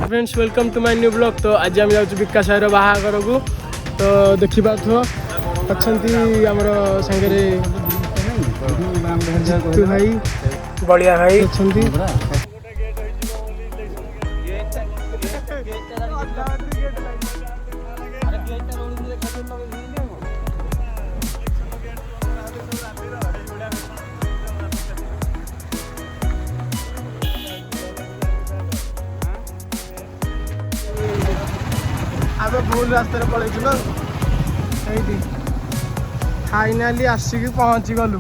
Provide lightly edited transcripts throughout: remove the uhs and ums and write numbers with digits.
Friends welcome to my new blog. तो आज आम जाऊँ विकास भाईर बाहाघर को। तो देखा अच्छा आमर सांगे जितू भाई बलिया भाई अच्छा आम भूल रास्तार पलैचु ना फाइनाली आसिक पहुँची गलु।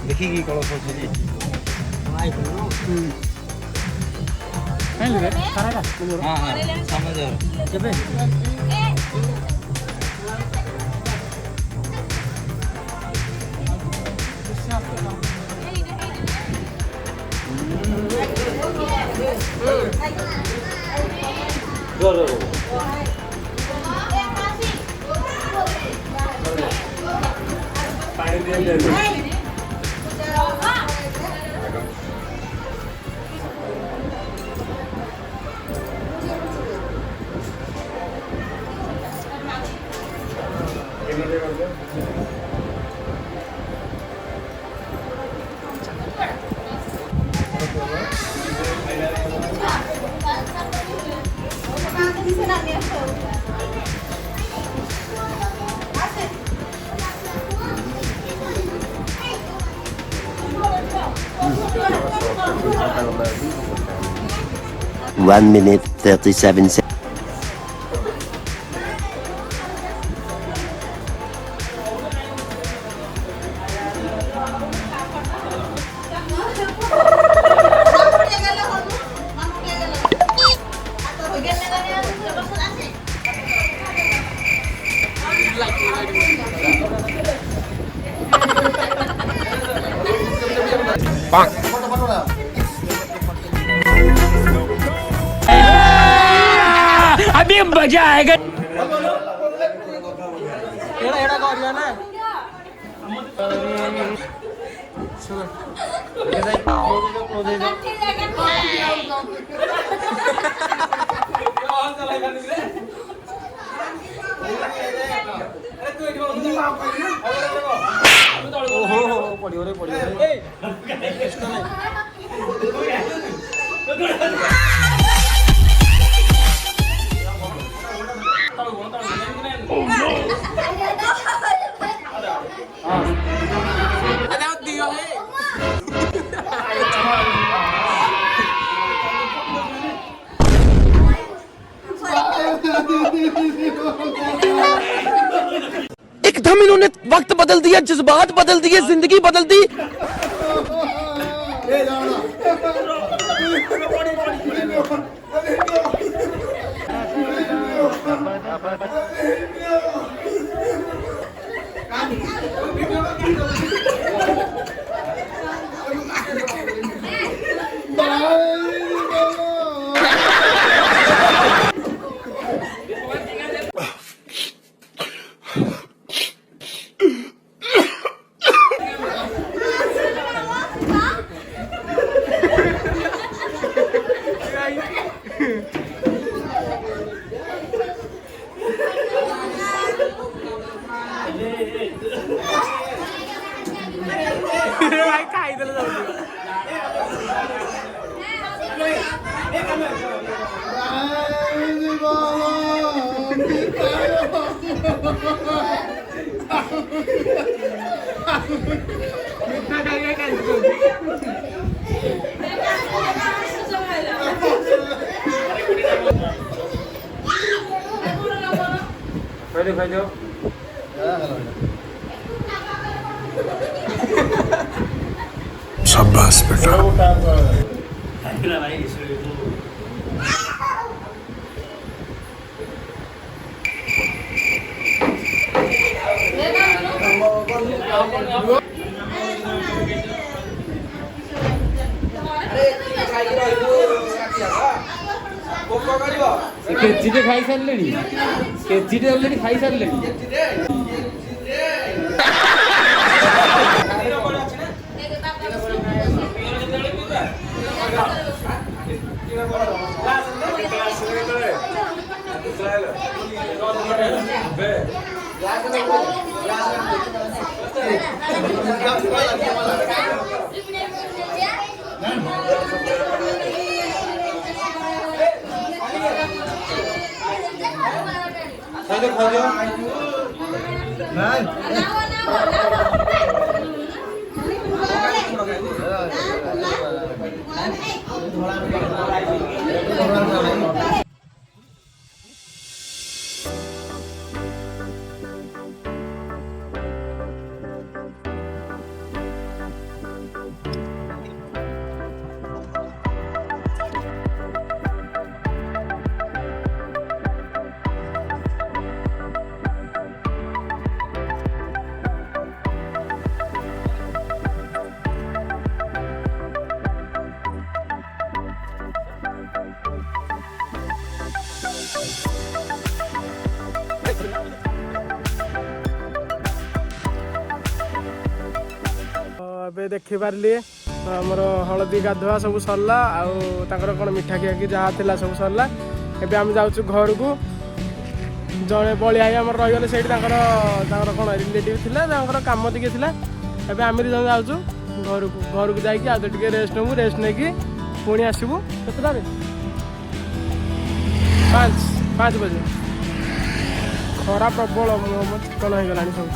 देखिए कौन One minute 37 seconds. अभी मजा आएगा। एकदम इन्होंने वक्त बदल दिया, जज्बात बदल दिए, जिंदगी बदल दी। ଖାଇଦିଅ शाबाश बेटा କେଜିଟେ ଖାଇସାରିଲେଣି କେଜିଟେ ଅଲରେଡି ଖାଇସାରିଲେଣି ଏବେ ଦେଖିପାରିଲି ଆମର ହଳଦୀ ଗାଧୁଆ ସବୁ ସରିଲା ଆଉ ତାଙ୍କର କ'ଣ ମିଠା ଖିଆଖି ଯାହା ଥିଲା ସବୁ ସରିଲା। ଏବେ ଆମେ ଯାଉଛୁ ଘରକୁ। ଜଣେ ବଳିଆ ଭାଇ ଆମର ରହିଗଲେ ସେଇଠି ତାଙ୍କର କ'ଣ ରିଲେଟିଭ୍ ଥିଲା ତାଙ୍କର କାମ ଟିକେ ଥିଲା। ଏବେ ଆମେ ଦୁଇ ଜଣ ଯାଉଛୁ ଘରକୁ ଯାଇକି ଆଉ ଟିକେ ରେଷ୍ଟ ନେବୁ। ରେଷ୍ଟ ନେଇକି ପୁଣି ଆସିବୁ କେତେଟାରେ 5 ବଜେ। ଖରା ପ୍ରବଳ ଚିକଣ ହେଇଗଲାଣି ସବୁ।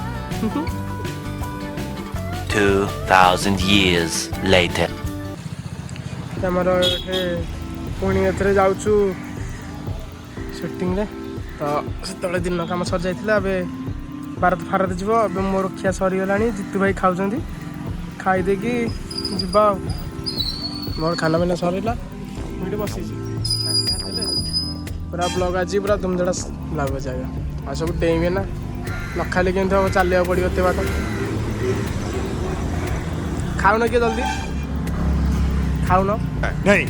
2,000 years later. ଆମର ଏଠି ପୁଣି ଏଥିରେ ଯାଉଛୁ ସୁଟିଂରେ। ତ ସେତେବେଳେ ଦିନ କାମ ସରିଯାଇଥିଲା। ଏବେ ଭାରତ ଯିବ। ଏବେ ମୋର ଖିଆ ସରିଗଲାଣି। ଜିତୁ ଭାଇ ଖାଉଛନ୍ତି। ଖାଇ ଦେଇକି ଯିବା ଆଉ। ମୋର ଖାନା ପିନା ସରିଲା। ମୁଁ ଏଠି ବସିଛି ପୁରା ବ୍ଲଗ୍ ଆଜି ପୁରା ଧୁମଧାଡ଼ା ଲାଗୁଛି ଆଜ୍ଞା। ଆଉ ସବୁ ଡେଇଁବେ ନା ନ ଖାଇଲେ କେମିତି ହେବ? ଚାଲିବାକୁ ପଡ଼ିବ ଏତେ ବାଟ। ଖାଉନ କିଏ ଜଲ୍ଦି ଖାଉନ ନାଇଁ।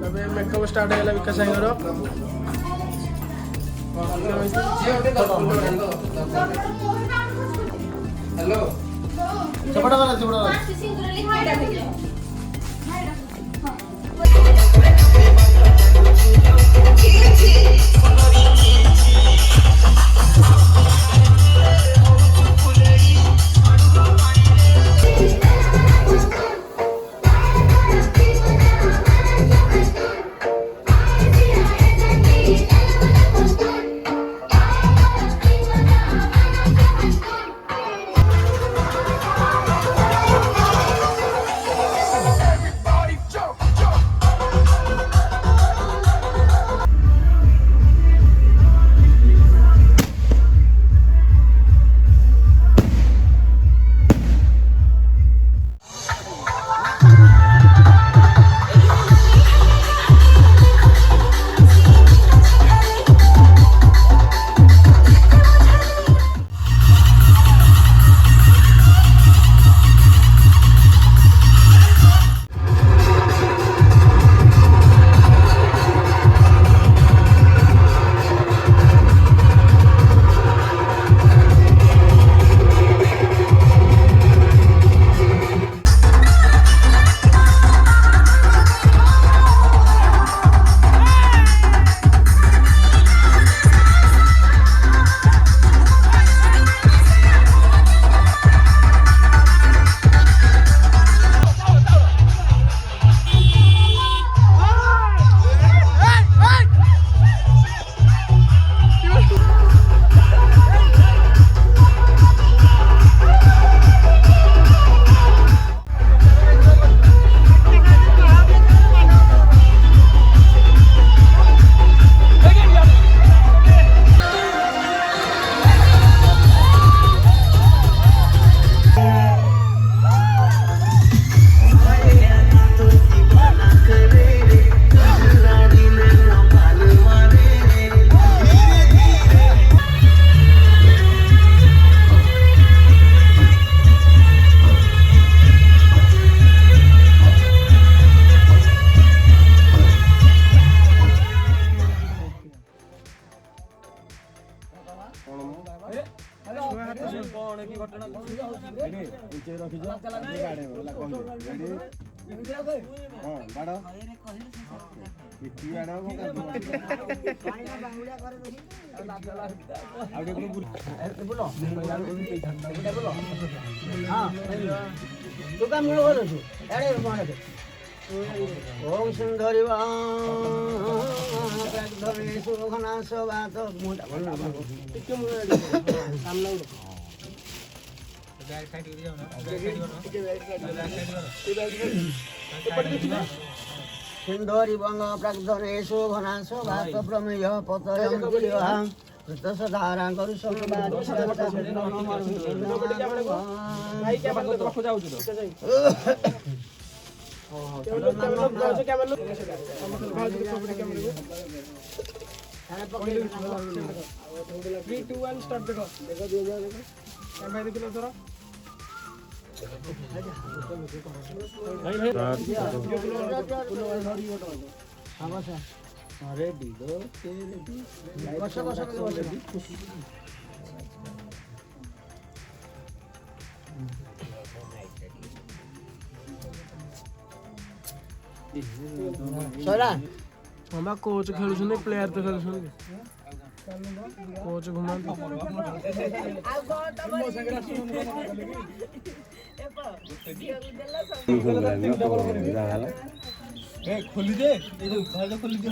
ଏବେ ମେକଅପ୍ ଷ୍ଟାର୍ଟ ହେଇଗଲା ବିକାଶ ଭାଇଙ୍କର। ओम सुंदरी सुखना सबात मोटा बोलना सुंदरी बंग प्राग्धनेशु घना सबात प्रमेय पतयं दिव्यां सदारा करू हम कोच खेलुछन प्लेयर तो खेलुछन कोच घुमाते खोली दे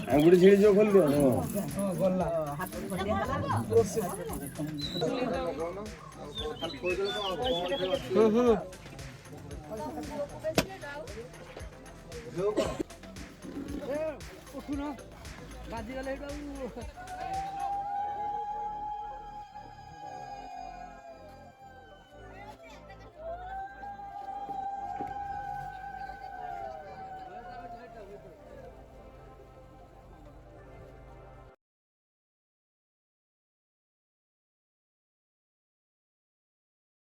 अंगुड़ी छिड़ी जो खोल दे बाजी गले